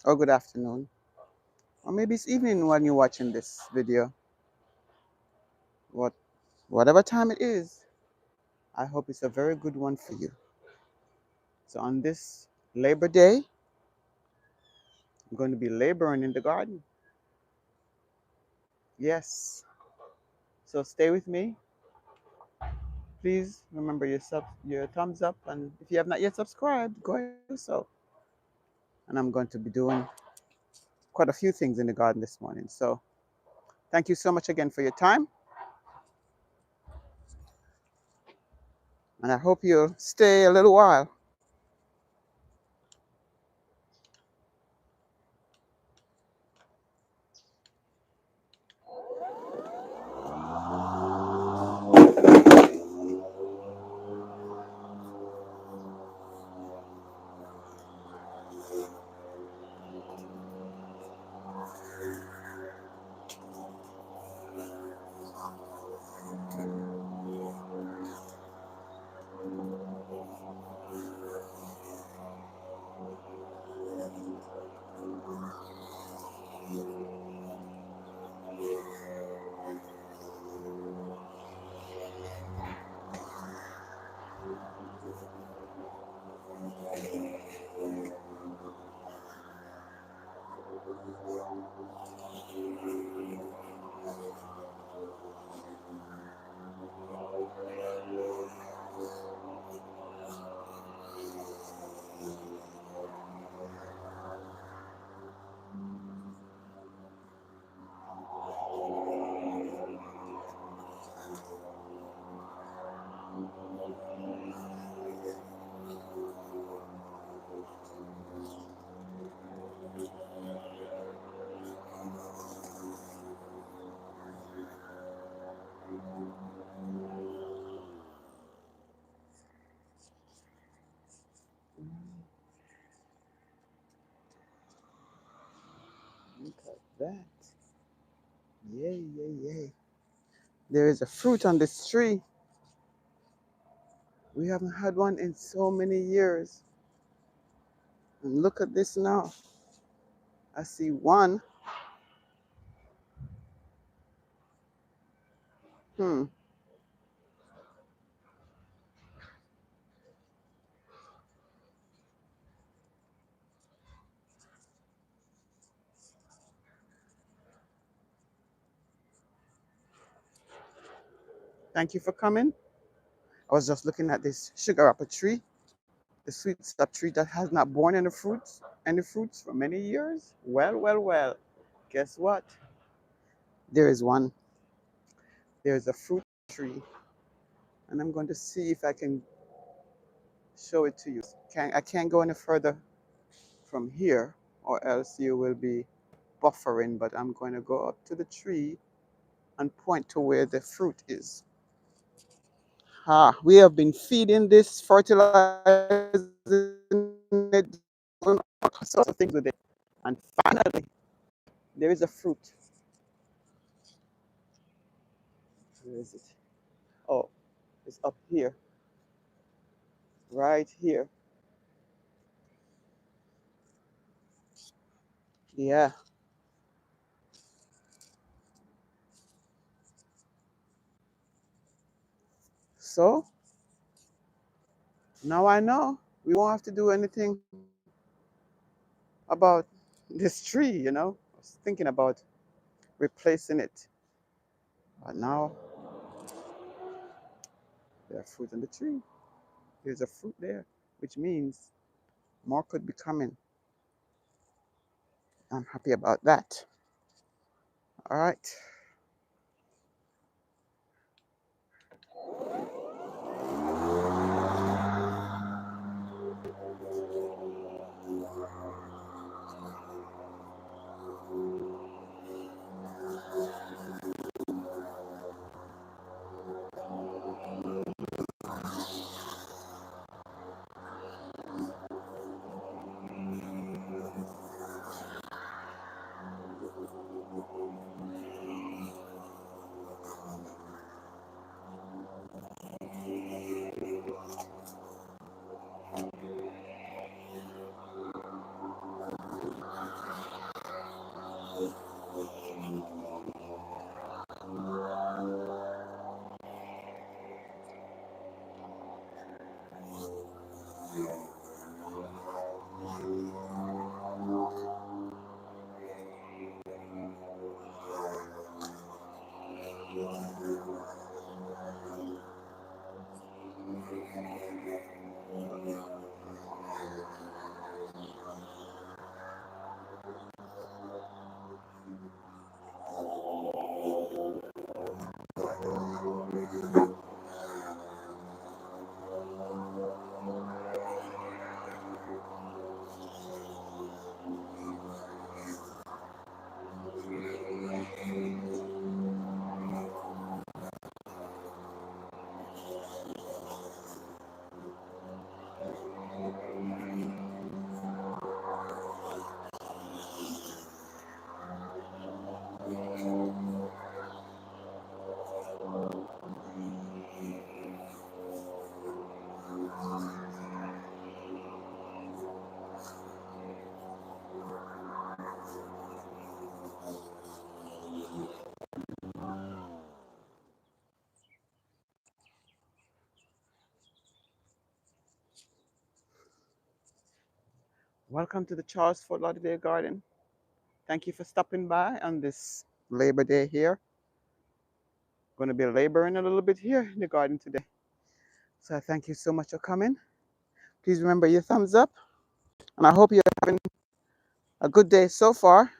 or good afternoon, or maybe it's evening when you're watching this video. What, whatever time it is, I hope it's a very good one for you. So on this Labor Day, I'm going to be laboring in the garden. Yes. So stay with me. Please remember your thumbs up, and if you have not yet subscribed, go ahead and do so. And I'm going to be doing quite a few things in the garden this morning. So thank you so much again for your time, and I hope you'll stay a little while. Look at that. Yay, yay, yay. There is a fruit on this tree. We haven't had one in so many years. And look at this now. I see one. Hmm. Thank you for coming. I was just looking at this sugar apple tree, the sweet sap tree that has not borne any fruits for many years. Well, well, well. Guess what? There is one. There is a fruit tree, and I'm going to see if I can show it to you. I can't go any further from here, or else you will be buffering. But I'm going to go up to the tree and point to where the fruit is. We have been feeding this fertilizer, doing all sorts of things with it, and finally there is a fruit. Where is it? Oh, it's up here, right here. Yeah. So now I know we won't have to do anything about this tree. I was thinking about replacing it, but now there's fruit on the tree. There's a fruit there, which means more could be coming. I'm happy about that. All right. Welcome to the Charles Fort Lauderdale Garden. Thank you for stopping by on this Labor Day here. Going to be laboring a little bit here in the garden today. So I thank you so much for coming. Please remember your thumbs up. And I hope you're having a good day so far.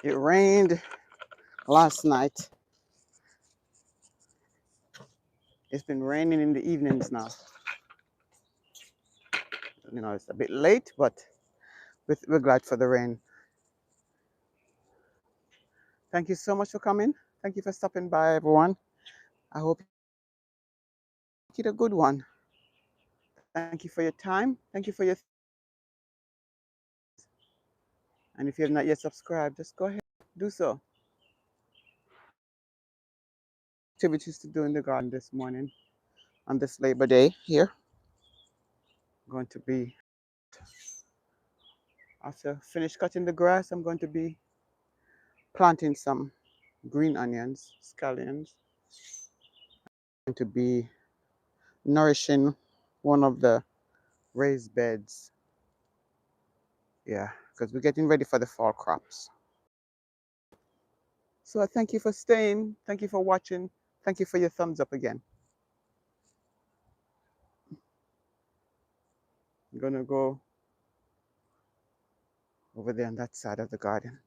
It rained last night. It's been raining in the evenings now. It's a bit late, but we're glad for the rain. Thank you so much for coming. Thank you for stopping by, everyone. I hope you get a good one. Thank you for your time. Thank you for your And if you have not yet subscribed, just go ahead, do so. Activities to do in the garden this morning on this Labor Day here. Going to be, after finish cutting the grass, I'm going to be planting some green onions, scallions. Going to be nourishing one of the raised beds. Yeah, because we're getting ready for the fall crops. So I thank you for staying. Thank you for watching. Thank you for your thumbs up again. I'm going to go over there on that side of the garden.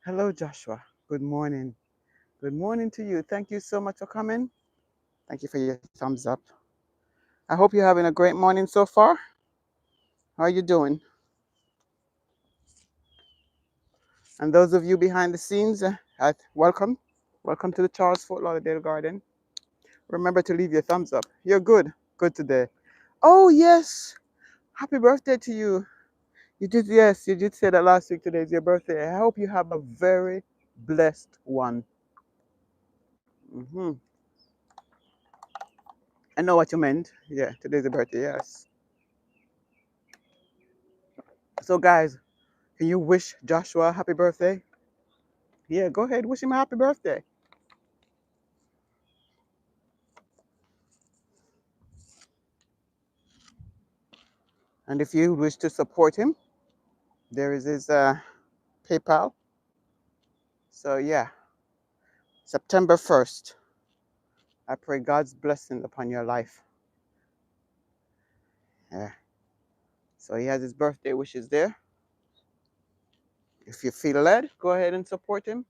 Hello, Joshua. Good morning. Good morning to you. Thank you so much for coming. Thank you for your thumbs up. I hope you're having a great morning so far. How are you doing? And those of you behind the scenes, welcome. Welcome to the Charles Fort Lauderdale Garden. Remember to leave your thumbs up. You're good. Good today. Oh, yes. Happy birthday to you. You did, yes, you did say that last week. Today is your birthday. I hope you have a very blessed one. hmm I know what you meant. Yeah, today's your birthday, yes. So, guys, can you wish Joshua a happy birthday? Yeah, go ahead. Wish him a happy birthday. And if you wish to support him, there is his PayPal. So, yeah, September 1st, I pray God's blessing upon your life. Yeah. So, he has his birthday wishes there. If you feel led, go ahead and support him.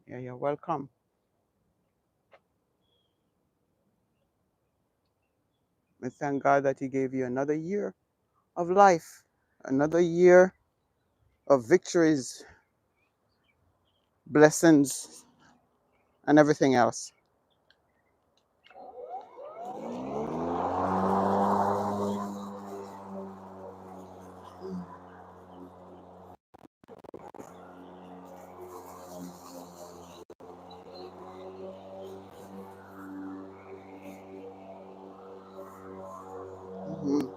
Yeah, you're welcome. And thank God that he gave you another year of life, another year of victories, blessings, and everything else. Mhm.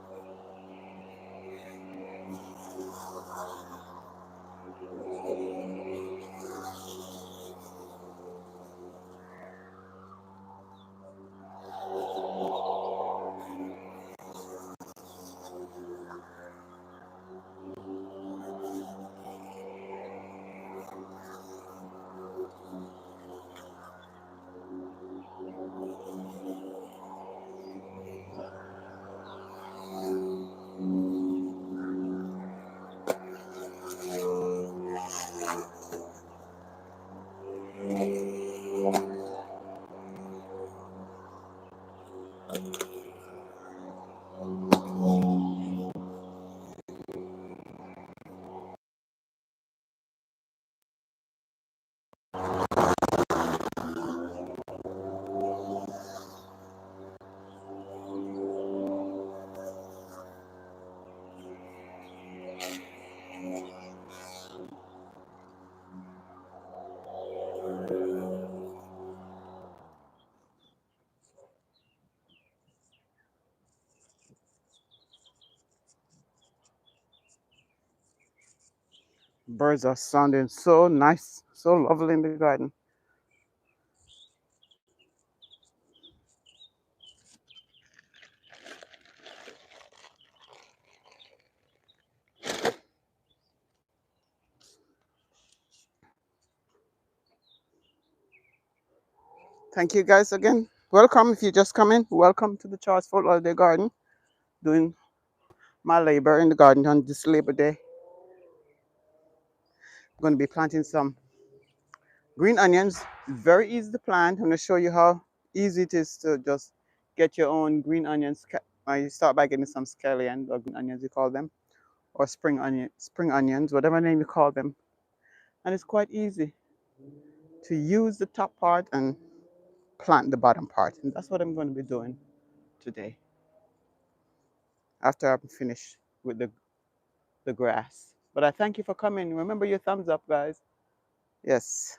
Birds are sounding so nice, so lovely in the garden. Thank you guys again. Welcome if you just come in. Welcome to the Charles Fort Lauderdale Garden. Doing my labor in the garden on this Labor Day. I'm going to be planting some green onions. Very easy to plant. I'm going to show you how easy it is to just get your own green onions. You start by getting some scallions or green onions, you call them, or spring onions, whatever name you call them. And it's quite easy to use the top part and plant the bottom part. And that's what I'm going to be doing today after I'm finished with the grass. But I thank you for coming. Remember your thumbs up, guys. Yes.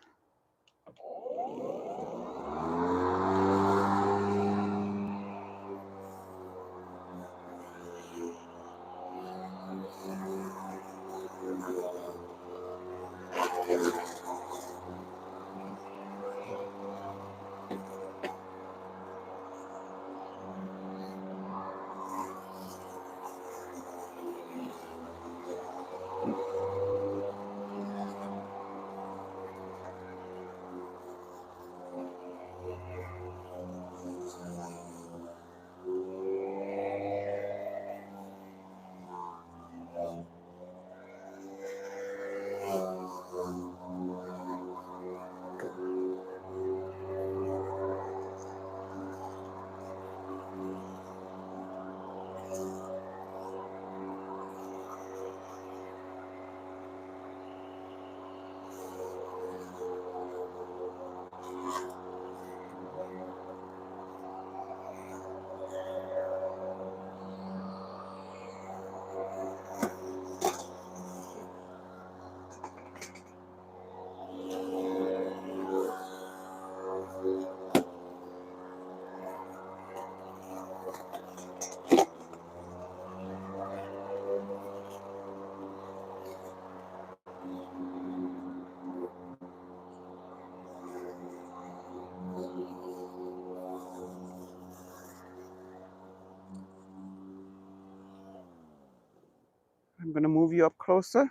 going to move you up closer.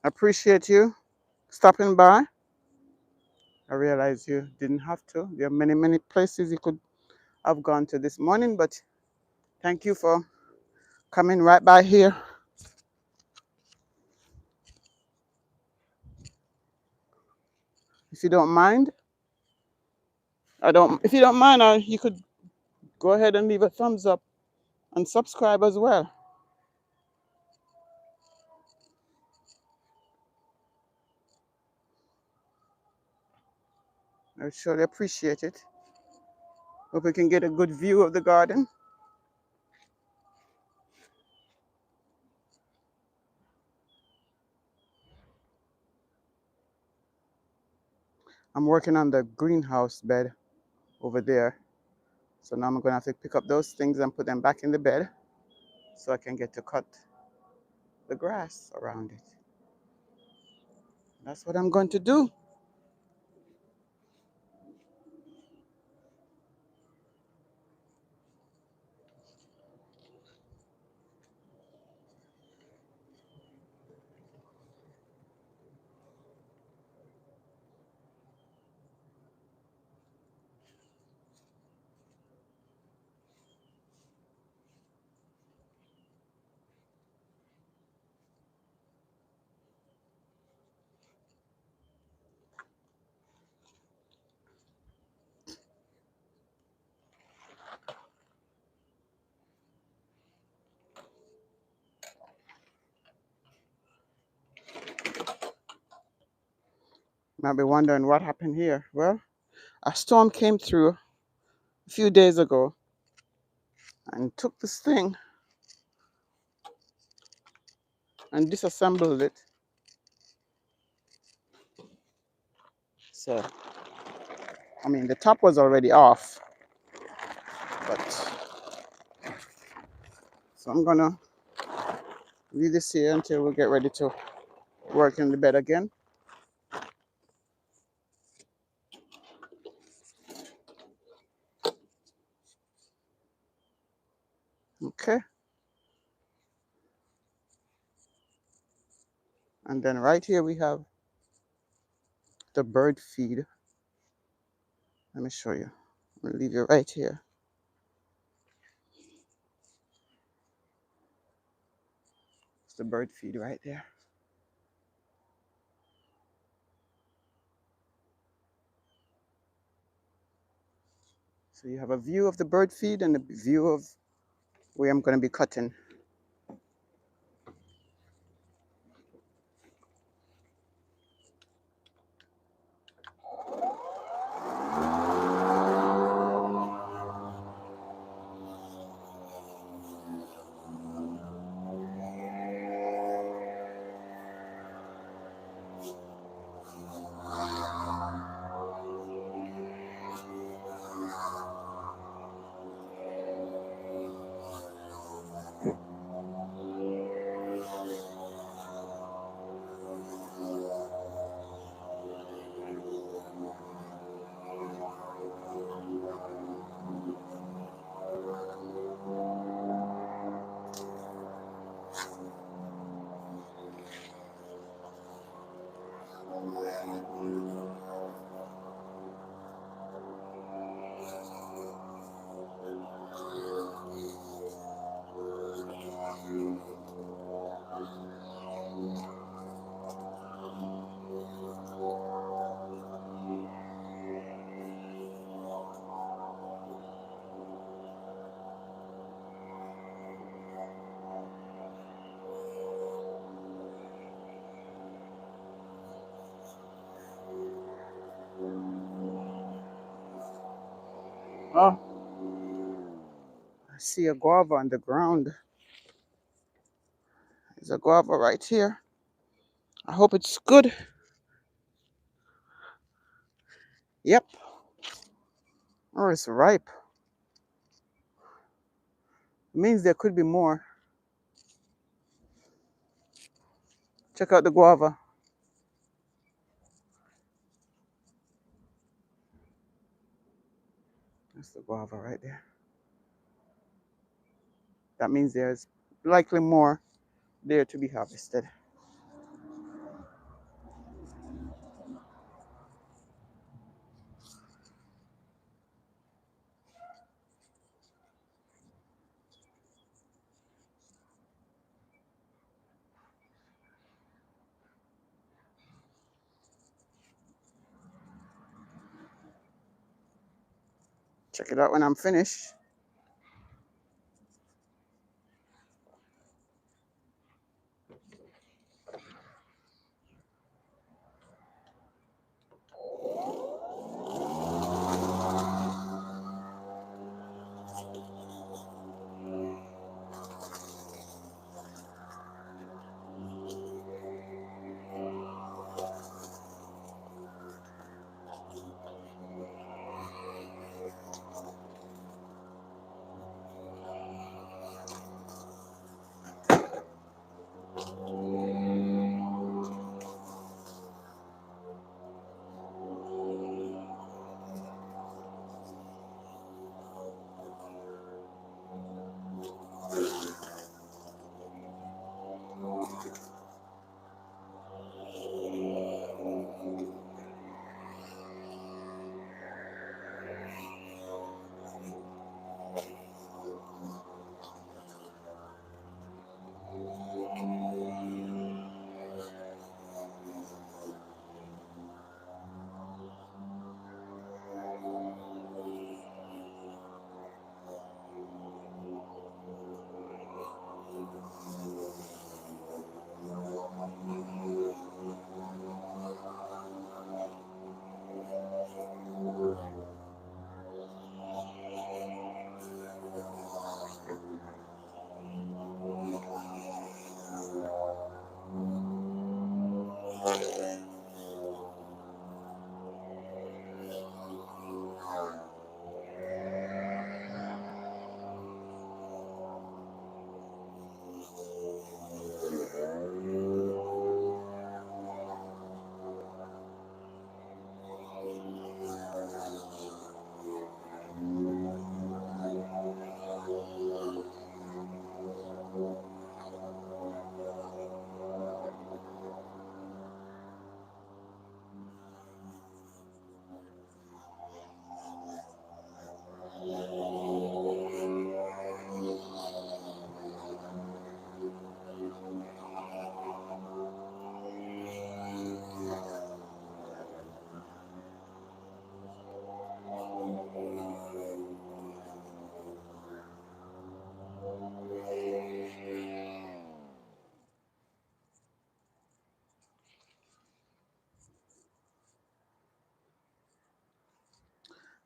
I appreciate you stopping by. I realize you didn't have to. There are many, many places you could have gone to this morning, but thank you for coming right by here. If you don't mind, if you don't mind, you could go ahead and leave a thumbs up and subscribe as well. I would surely appreciate it. Hope we can get a good view of the garden. I'm working on the greenhouse bed over there. So now I'm going to have to pick up those things and put them back in the bed so I can get to cut the grass around it. That's what I'm going to do. You might be wondering what happened here. Well, a storm came through a few days ago and took this thing and disassembled it. So, I mean, the top was already off, but so I'm gonna leave this here until we get ready to work in the bed again. Okay. And then right here we have the bird feed. Let me show you. I'm gonna leave you right here. It's the bird feed right there. So you have a view of the bird feed and a view of where I'm going to be cutting. Oh, I see a guava on the ground. There's a guava right here. I hope it's good. Yep. Oh, it's ripe. It means there could be more. Check out the guava. That's the guava right there. That means there's likely more there to be harvested. Check it out when I'm finished.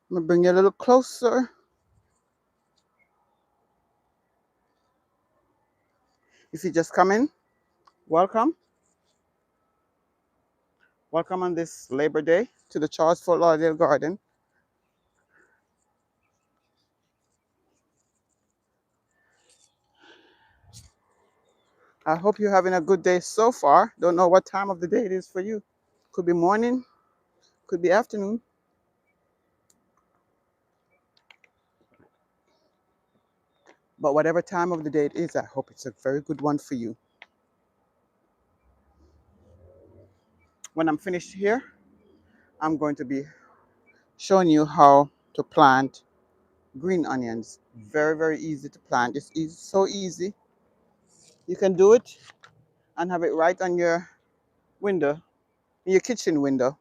I'm gonna bring you a little closer. If you just come in, welcome. Welcome on this Labor Day to the Charles Fort Lauderdale Garden. I hope you're having a good day so far. Don't know what time of the day it is for you. Could be morning, could be afternoon. But whatever time of the day it is, I hope it's a very good one for you. When I'm finished here, I'm going to be showing you how to plant green onions. Very, very easy to plant. It's easy, so easy. You can do it and have it right on your window, in your kitchen window.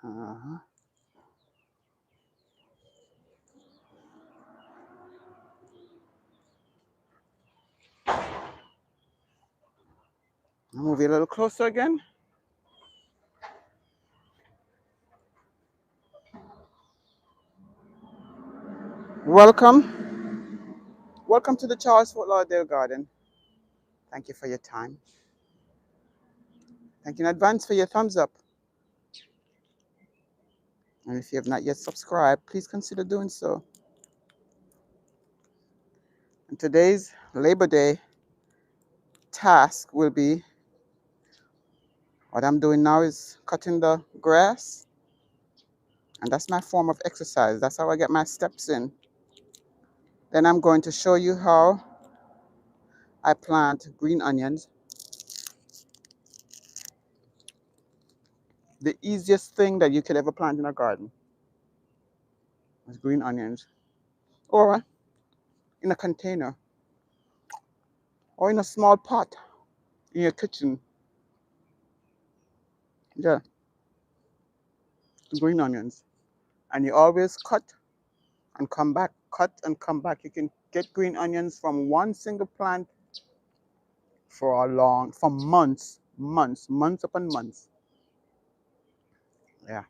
Uh-huh. I'll move you a little closer again. Welcome. Welcome to the Charles Fort Lauderdale Garden. Thank you for your time. Thank you in advance for your thumbs up. And if you have not yet subscribed, please consider doing so. And today's Labor Day task will be, what I'm doing now is cutting the grass. And that's my form of exercise. That's how I get my steps in. Then I'm going to show you how I plant green onions. The easiest thing that you could ever plant in a garden is green onions. Or in a container. Or in a small pot in your kitchen. Yeah, green onions. And you always cut and come back, cut and come back. You can get green onions from one single plant for months upon months. Yeah.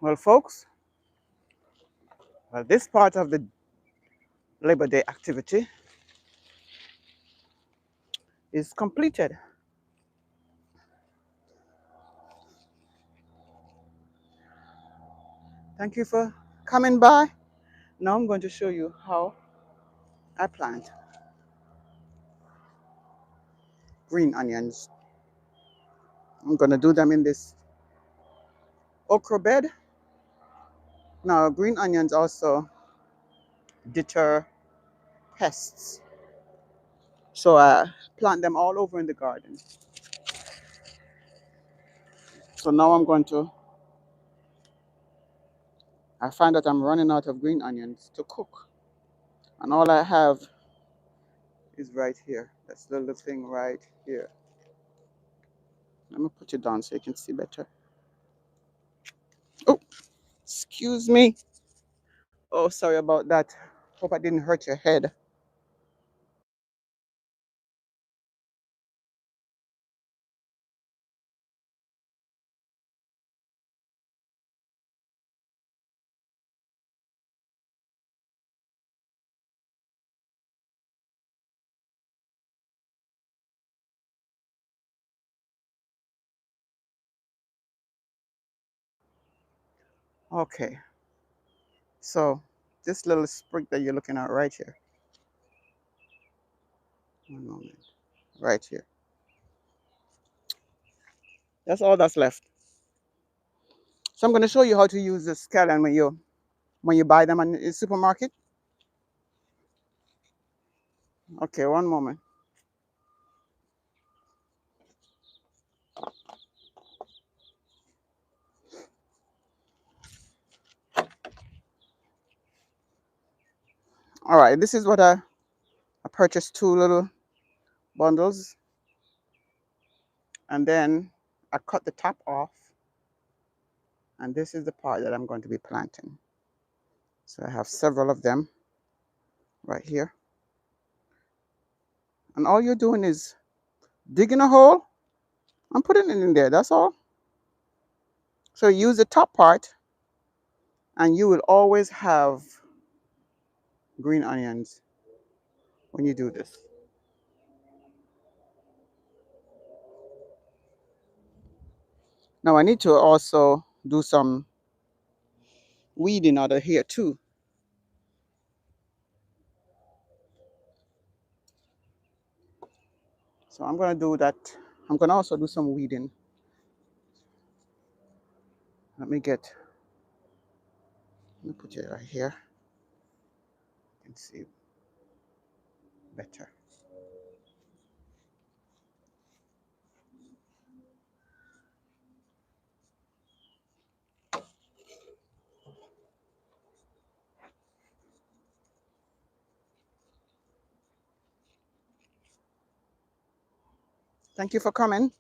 Well, folks, well, this part of the Labor Day activity is completed. Thank you for coming by. Now I'm going to show you how I plant green onions. I'm going to do them in this okra bed. Now, green onions also deter pests. So I plant them all over in the garden. So now I find that I'm running out of green onions to cook. And all I have is right here. This little thing right here. Let me put it down so you can see better. Oh, excuse me. Oh, sorry about that. Hope I didn't hurt your head. Okay, so this little sprig that you're looking at right here. One moment. Right here. That's all that's left. So I'm going to show you how to use the scallion when you buy them in the supermarket. Okay, one moment. All right, this is what I purchased, two little bundles, and then I cut the top off, and this is the part that I'm going to be planting. So I have several of them right here, and all you're doing is digging a hole and putting it in there. That's all. So use the top part, and you will always have green onions when you do this. Now I need to also do some weeding out of here too. So I'm going to do that. I'm going to also do some weeding. Let me put it right here. You can see better. Thank you for coming.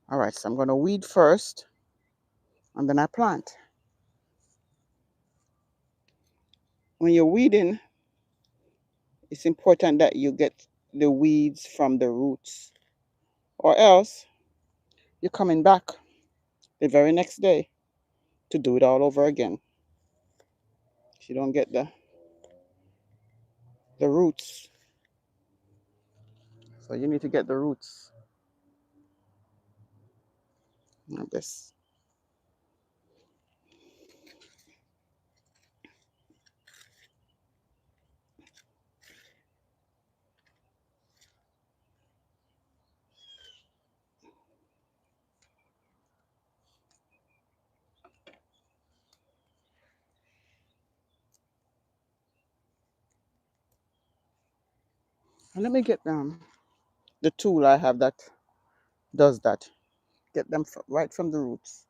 All right, so I'm going to weed first, and then I plant. When you're weeding, it's important that you get the weeds from the roots, or else you're coming back the very next day to do it all over again. If you don't get the roots, so you need to get the roots of this. And let me get the tool I have that does that. Get them right from the roots.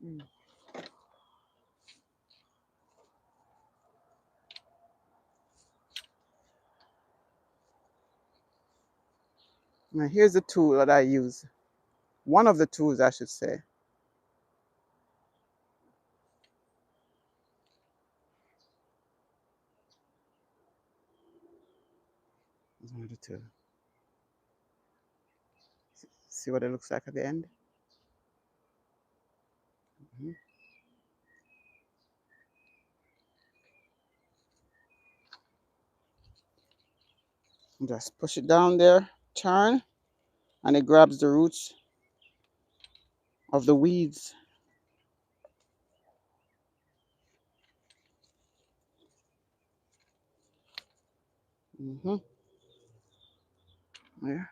Mm. Now here's the tool that I use. One of the tools, I should say. Is one of the two. See what it looks like at the end? Mhm. Just push it down there, turn, and it grabs the roots of the weeds. Mm-hmm. Yeah.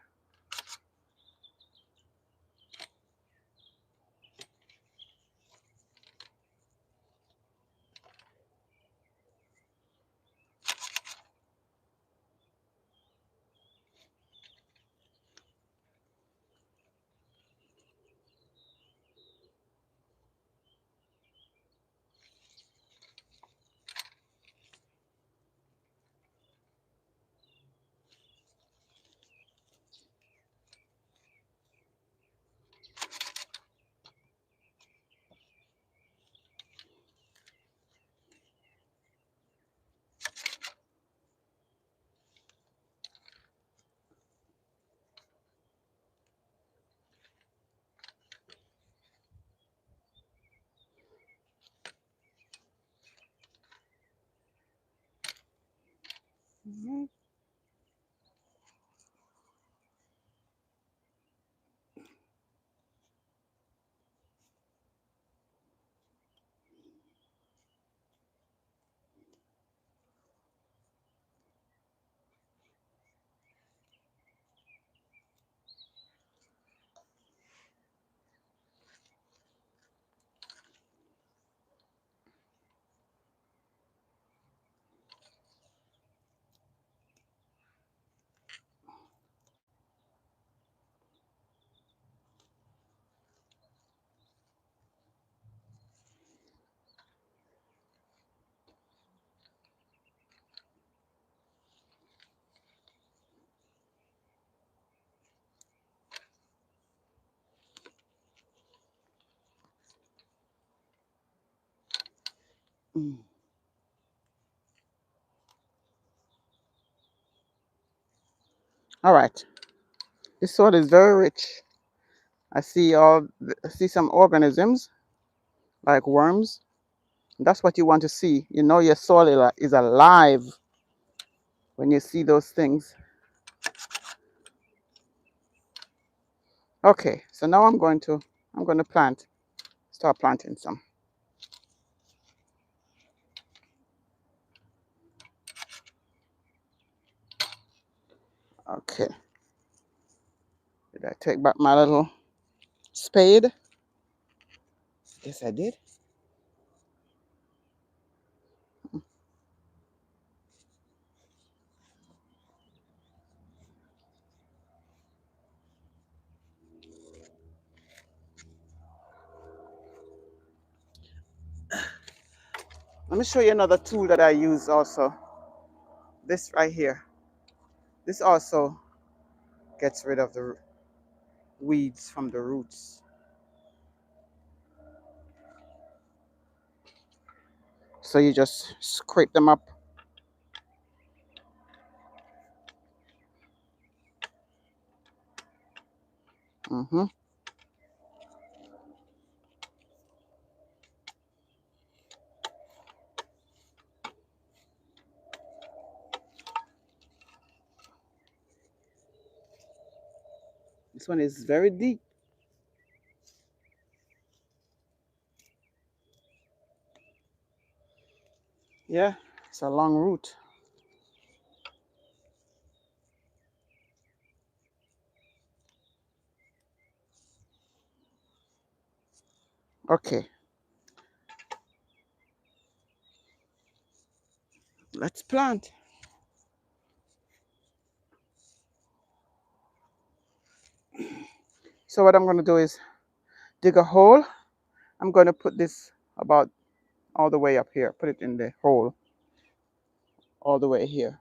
Mm-hmm. Mm. All right. This soil is very rich. I see some organisms like worms. That's what you want to see. You know your soil is alive when you see those things. Okay, so now I'm going to start planting some. Okay. Did I take back my little spade? Yes, I did. Let me show you another tool that I use also. This right here. This also gets rid of the weeds from the roots. So you just scrape them up. Hmm. This one is very deep. Yeah, it's a long root. Okay, let's plant. So what I'm going to do is dig a hole I'm going to put this about all the way up here. Put it in the hole all the way here.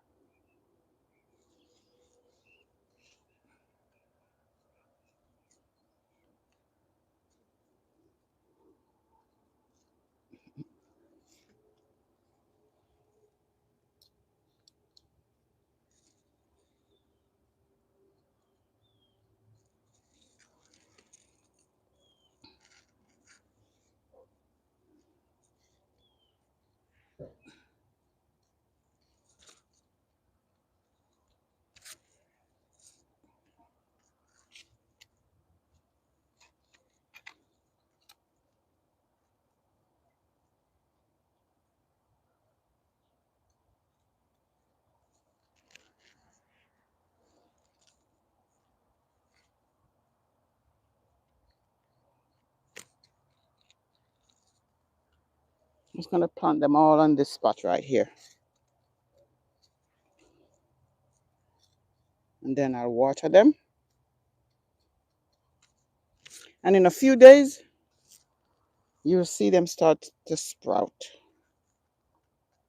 I'm just going to plant them all on this spot right here. And then I'll water them. And in a few days, you'll see them start to sprout.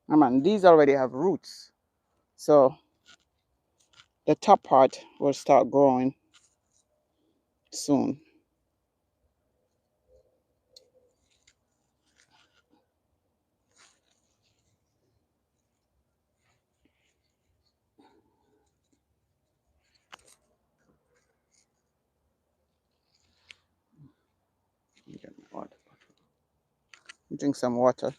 I mean, these already have roots. So the top part will start growing soon. Drink some water.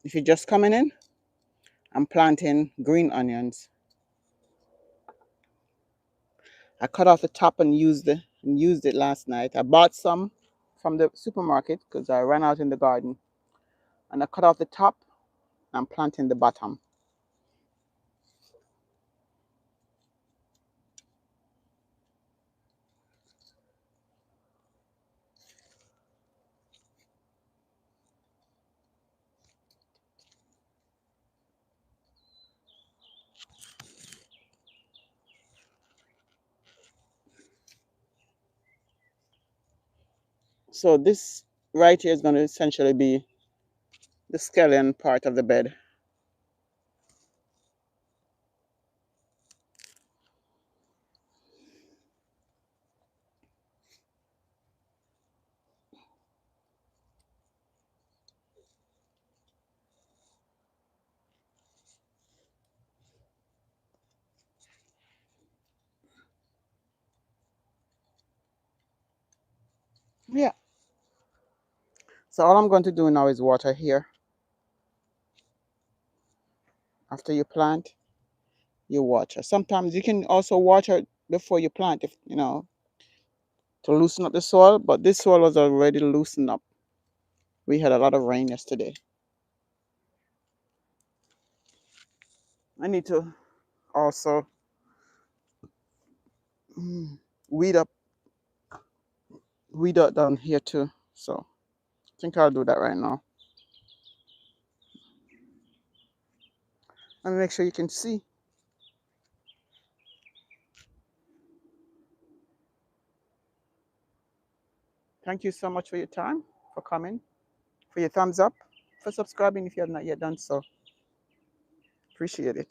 If you're just coming in, I'm planting green onions. I cut off the top and used it last night. I bought some from the supermarket because I ran out in the garden. And I cut off the top and planting the bottom. So this right here is going to essentially be the scallion part of the bed. Yeah. So all I'm going to do now is water here. After you plant, you water. Sometimes you can also water before you plant, if you know, to loosen up the soil, but this soil was already loosened up. We had a lot of rain yesterday. I need to also weed up weed out down here too. So I think I'll do that right now. Let me make sure you can see. Thank you so much for your time, for coming, for your thumbs up, for subscribing if you have not yet done so. Appreciate it.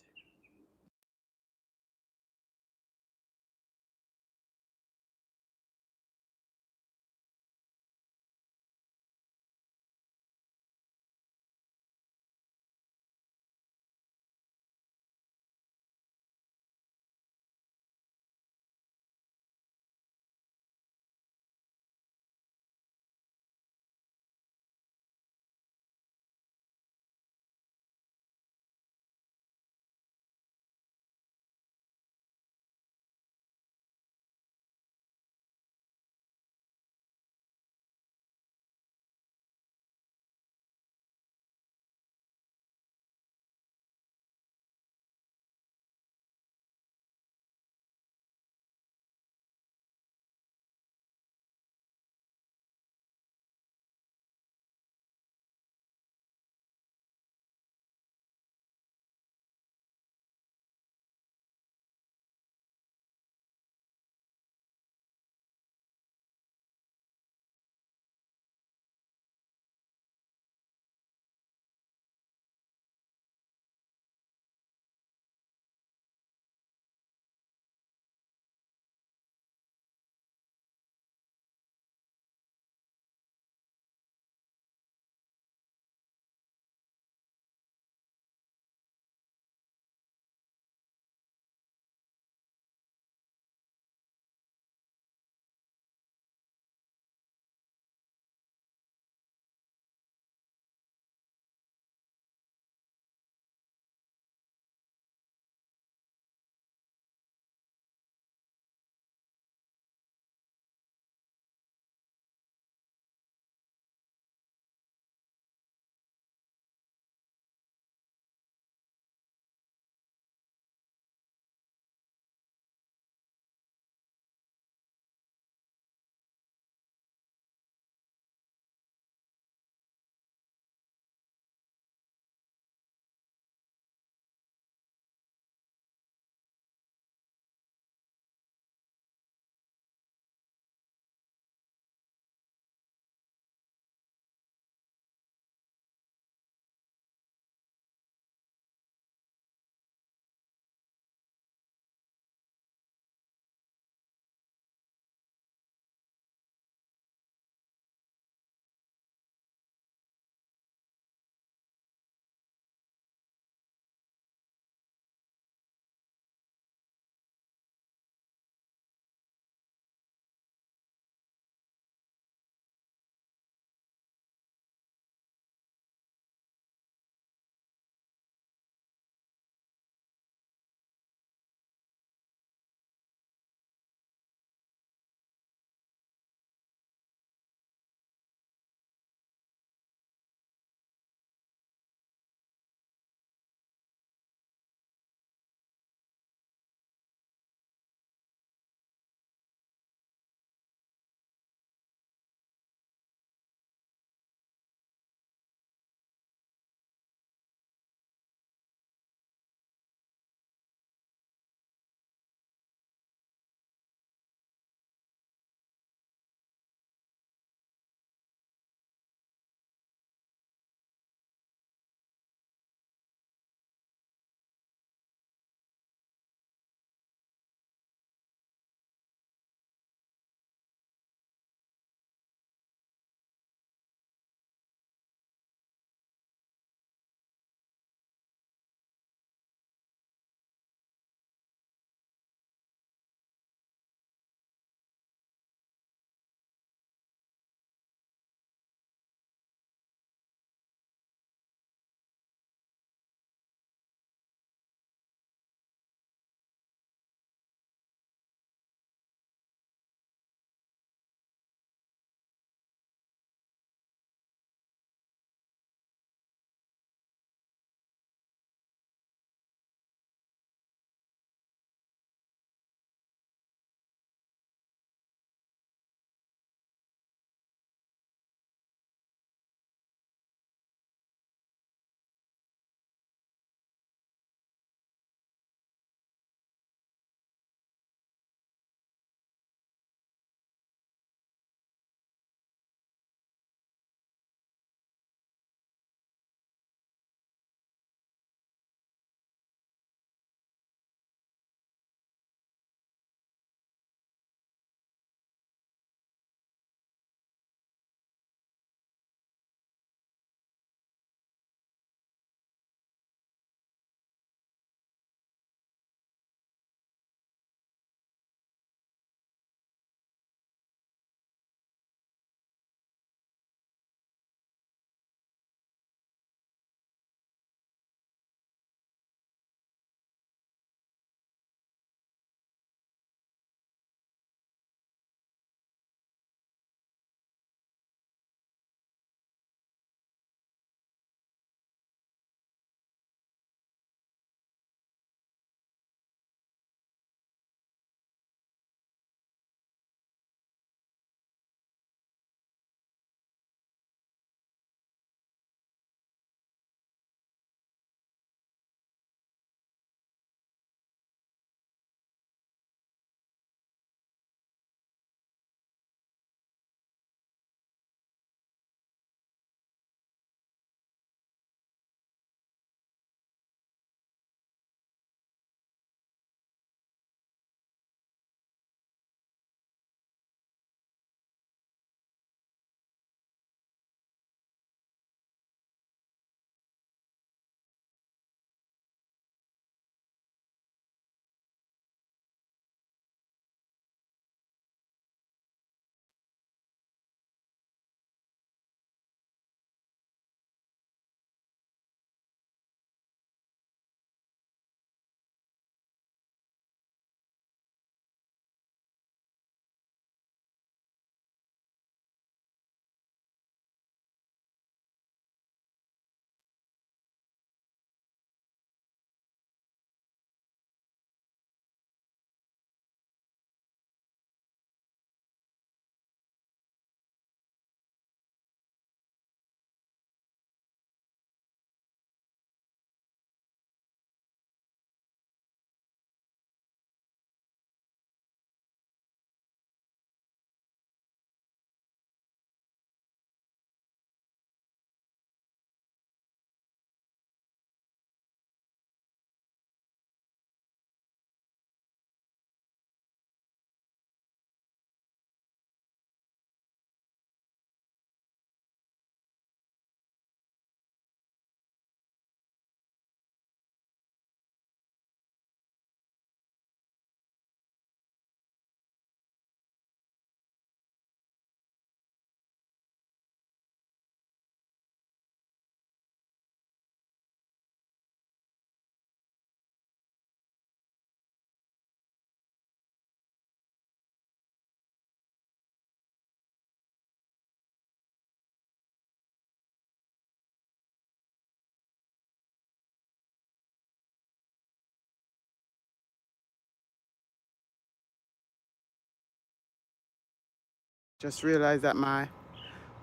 Just realized that my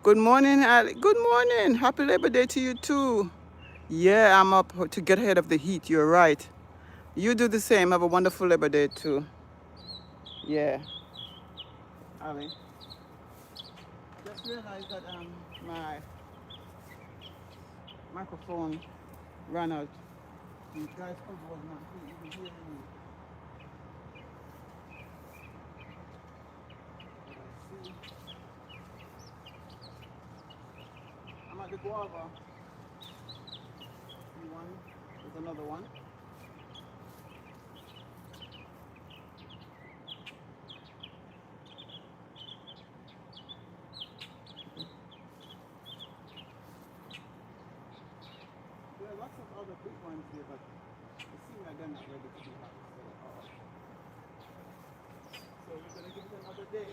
good morning, Ali. Good morning. Happy Labor Day to you too. Yeah, I'm up to get ahead of the heat. You're right. You do the same. Have a wonderful Labor Day too. Yeah, Ali. Just realized that my microphone ran out. You guys probably was not even hearing me. Let's see. I'm at the Guava. One. There's another one. There are lots of other big ones here, but it seems like they're not ready to be harvested at all. So we're going to give it another day.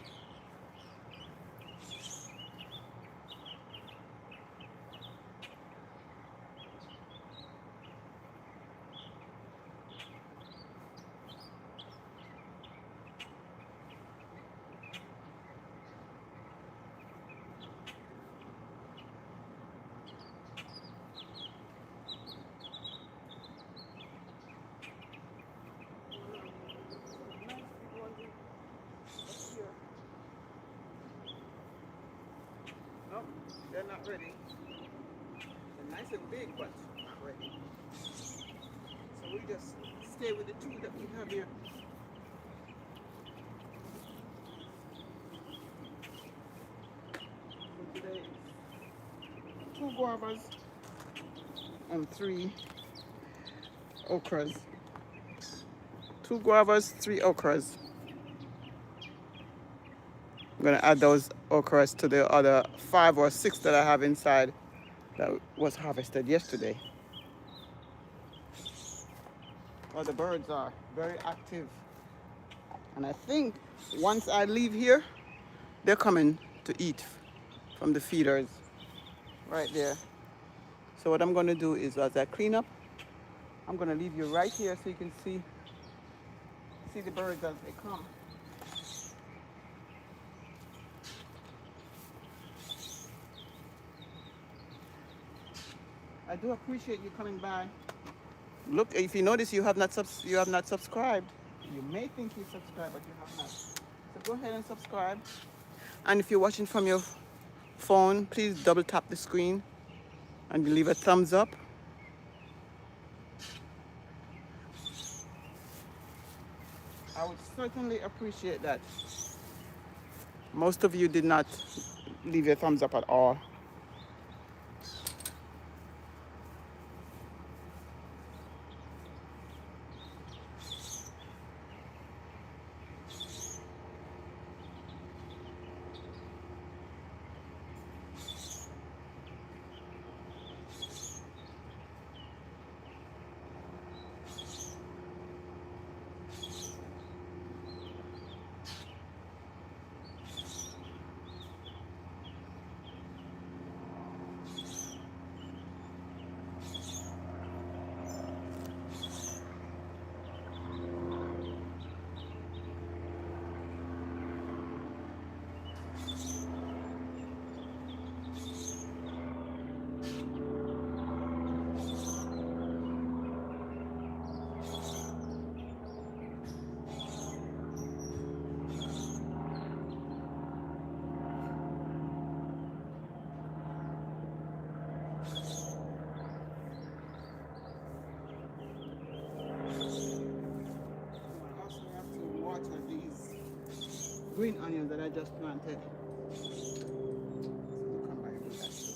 Nice big ones up here. Nope, they're not ready. They're nice and big, but not ready. So we just stay with the two that we have here. So today, 2 guavas and 3 okras. 2 guavas, 3 okras. I'm gonna add those okras to the other 5 or 6 that I have inside that was harvested yesterday. Well, the birds are very active. And I think once I leave here, they're coming to eat from the feeders right there. So what I'm gonna do is as I clean up, I'm gonna leave you right here so you can see the birds as they come. I do appreciate you coming by. Look, if you notice you have not subscribed. You may think you subscribed, but you have not. So go ahead and subscribe. And if you're watching from your phone, please double tap the screen and leave a thumbs up. I would certainly appreciate that. Most of you did not leave your thumbs up at all. Green onions that I just planted. Come by and do that too.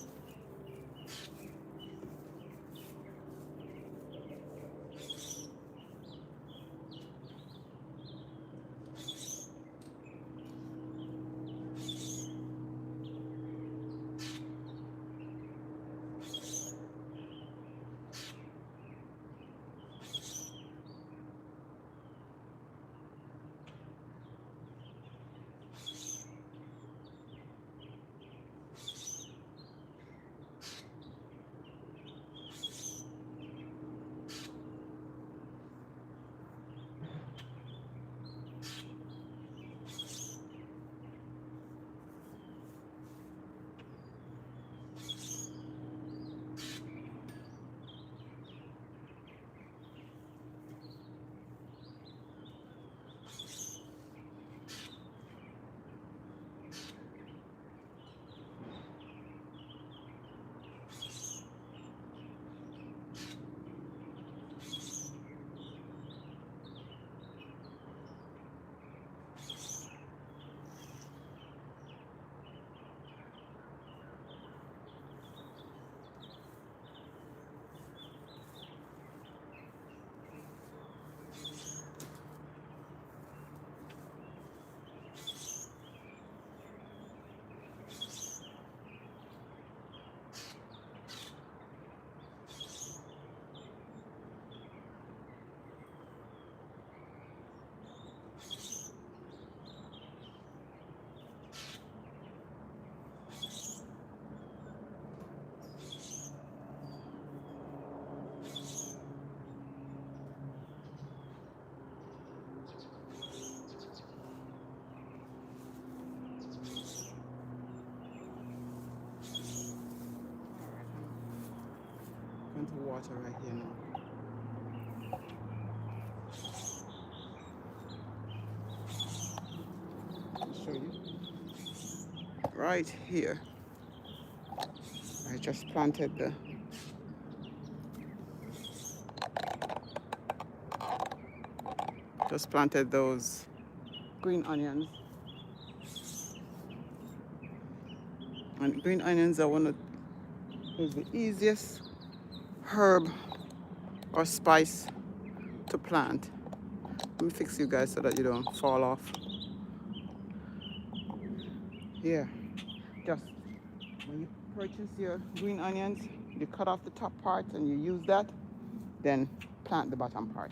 going to water right here now. I'll show you. Right here. I just planted those green onions. And green onions are is the easiest herb or spice to plant. Let me fix you guys so that you don't fall off. Here, just when you purchase your green onions, you cut off the top part and you use that, then plant the bottom part.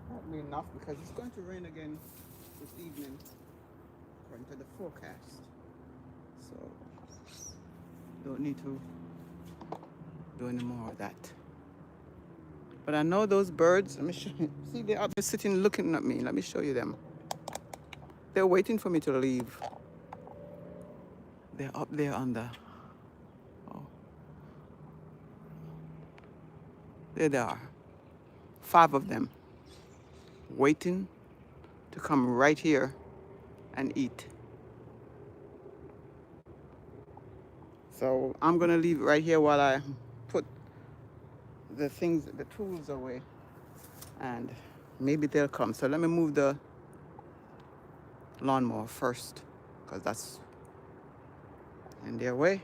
Not be enough because it's going to rain again this evening according to the forecast. So don't need to do any more of that. But I know those birds, let me show you. See, they're up there sitting looking at me. Let me show you them. They're waiting for me to leave. They're up there on the, oh, there they are. 5 of them waiting to come right here and eat. So I'm gonna leave it right here while I put the tools away, and maybe they'll come. So let me move the lawnmower first, because that's in their way.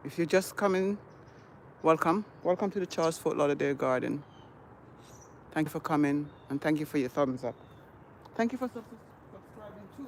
If you're just coming, welcome to the Charles Fort Lauderdale Garden. Thank you for coming, and thank you for your thumbs up. Thank you for subscribing too.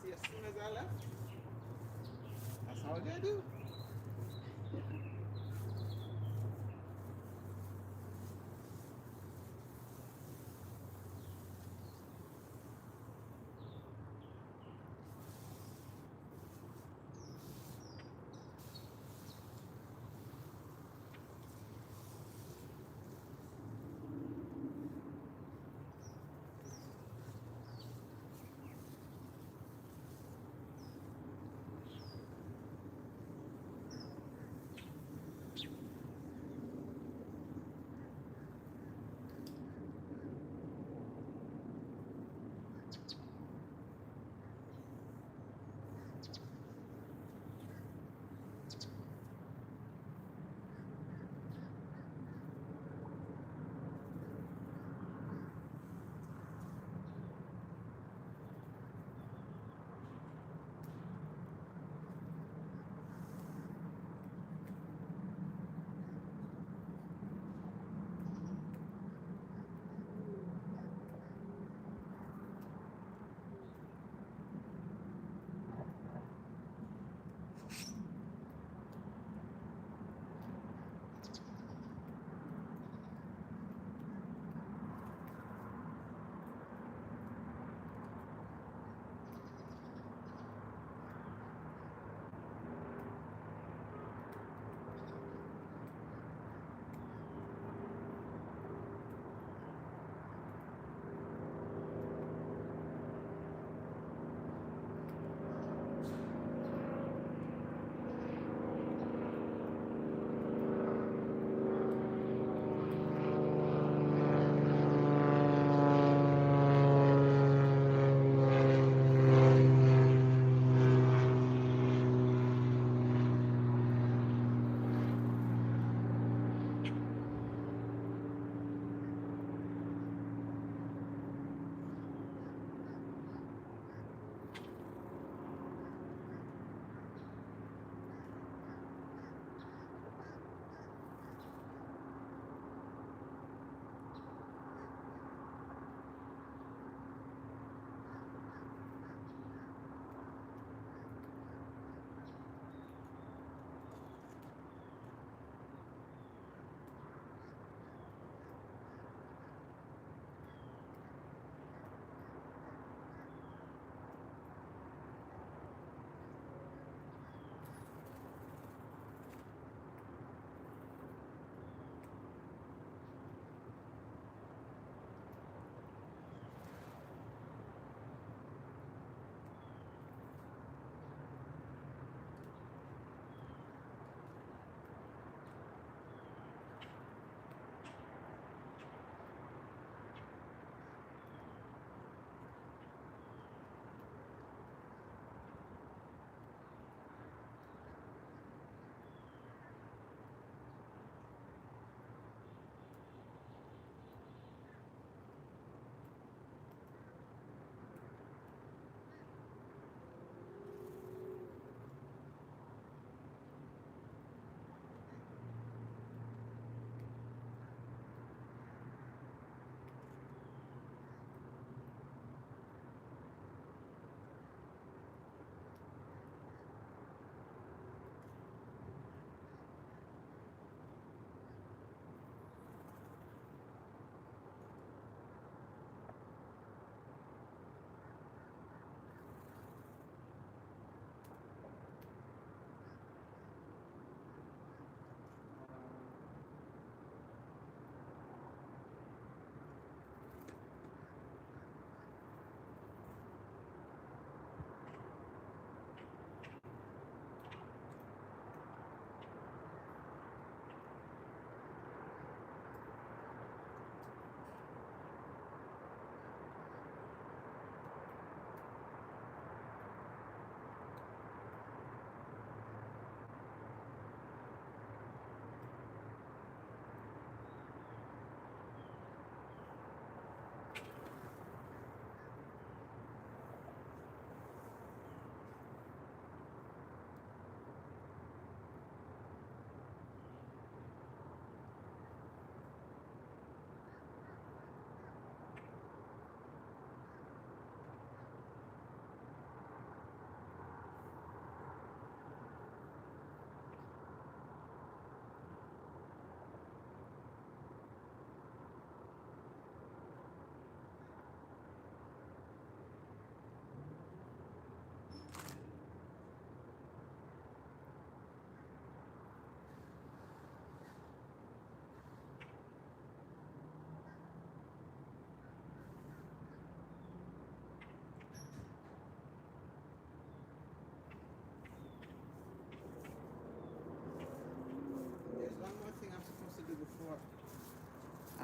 See, as soon as I left, that's all they do.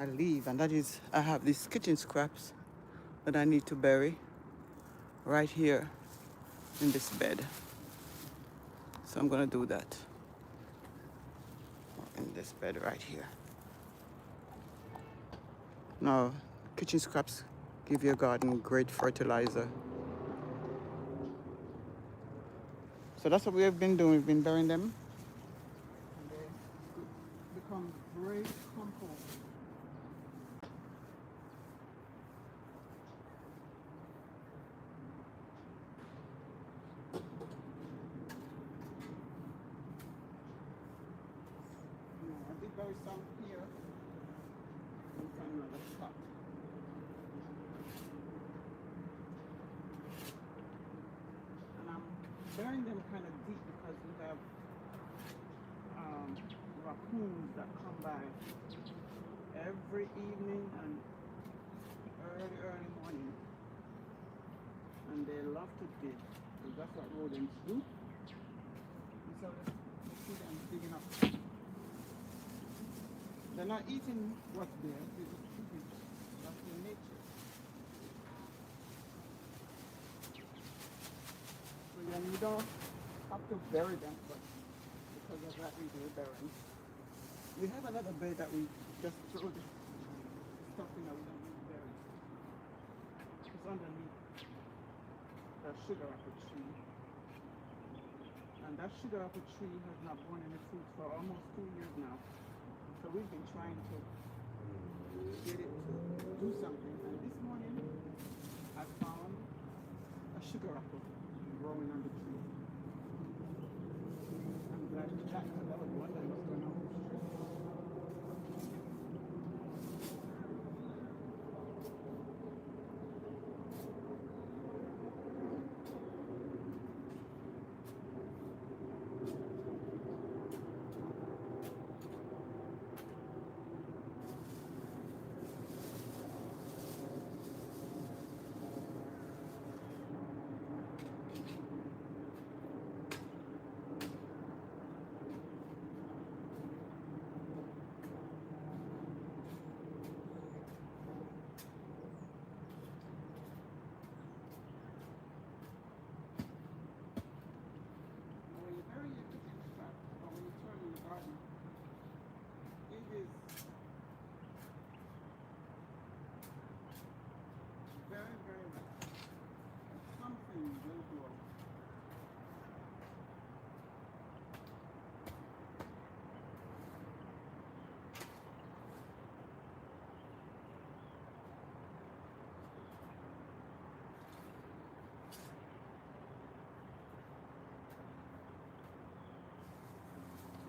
I leave, and that is, I have these kitchen scraps that I need to bury right here in this bed. So I'm gonna do that in this bed right here. Now, kitchen scraps give your garden great fertilizer. So that's what we have been doing. We've been burying them, and they become great compost. I did bury some here. And find another spot. And I'm burying them kind of deep because we have raccoons that come by every evening and early morning, and they love to dig, and that's what rodents do. And so you see them digging up. They're not eating what's there, they're just eating what's in nature. So then you don't have to bury them, but because of that we do burying. We have another bed that we just throw the stuff in that we don't need to bury. It's underneath the sugar apple tree. And that sugar apple tree has not borne any fruit for almost 2 years now. So we've been trying to get it to do something. And this morning I found a sugar apple growing on the tree. I'm glad it's that, because I was wondering what's going on with the tree. When you bury your kitchen scrap, or when you turn in the garden, it is very, very rare. Something will grow.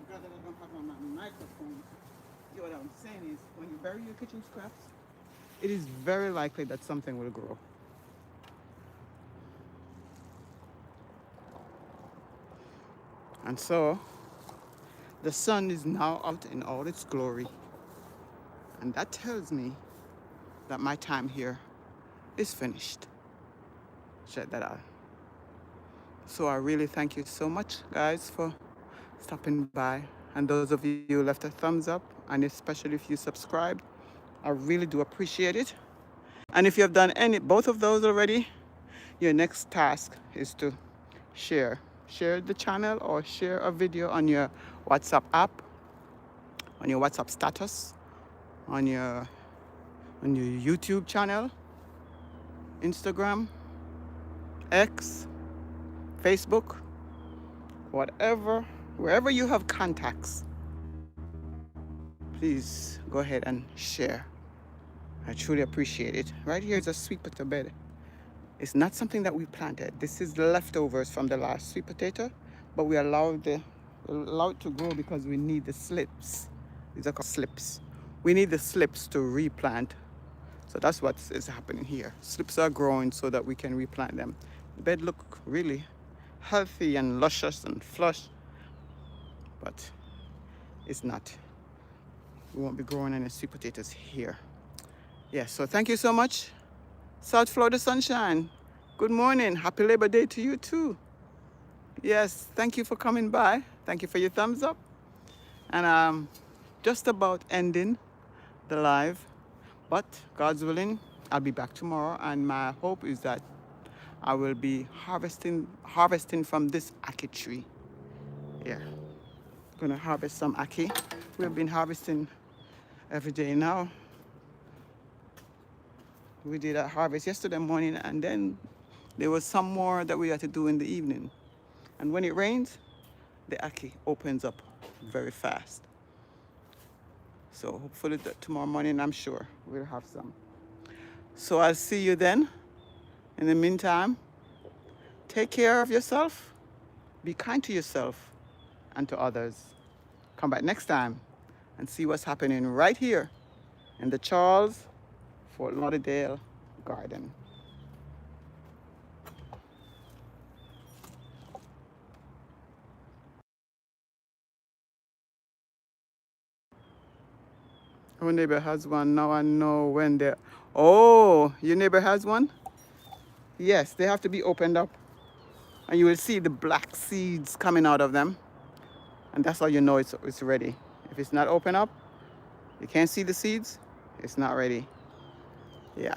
Because I don't have my microphone, what I'm saying is, when you bury your kitchen scraps, it is very likely that something will grow. And so, the sun is now out in all its glory. And that tells me that my time here is finished. Check that out. So I really thank you so much, guys, for stopping by. And those of you who left a thumbs up, and especially if you subscribed, I really do appreciate it. And if you have done both of those already, your next task is to share the channel, or share a video on your WhatsApp app, on your WhatsApp status, on your YouTube channel, Instagram, X, Facebook, whatever, wherever you have contacts, please go ahead and share. I truly appreciate it. Right here is a sweet potato bed. It's not something that we planted. This is the leftovers from the last sweet potato, but we allow it to grow because we need the slips. These are called slips. We need the slips to replant. So that's what is happening here. Slips are growing so that we can replant them. The bed look really healthy and luscious and flush, but it's not. We won't be growing any sweet potatoes here. Yes, so thank you so much. South Florida sunshine. Good morning. Happy Labor Day to you too. Yes, thank you for coming by. Thank you for your thumbs up. And I'm just about ending the live. But God's willing, I'll be back tomorrow, and my hope is that I will be harvesting from this ackee tree. Yeah, gonna harvest some ackee. We've been harvesting every day now. We did a harvest yesterday morning, and then there was some more that we had to do in the evening. And when it rains, the ackee opens up very fast. So hopefully tomorrow morning, I'm sure we'll have some. So I'll see you then. In the meantime, take care of yourself. Be kind to yourself and to others. Come back next time and see what's happening right here in the Charles Fort Lauderdale Garden. Our neighbor has one. Now I know when they're... Oh, your neighbor has one? Yes, they have to be opened up. And you will see the black seeds coming out of them. And that's how you know it's ready. If it's not open up, you can't see the seeds, it's not ready. Yeah.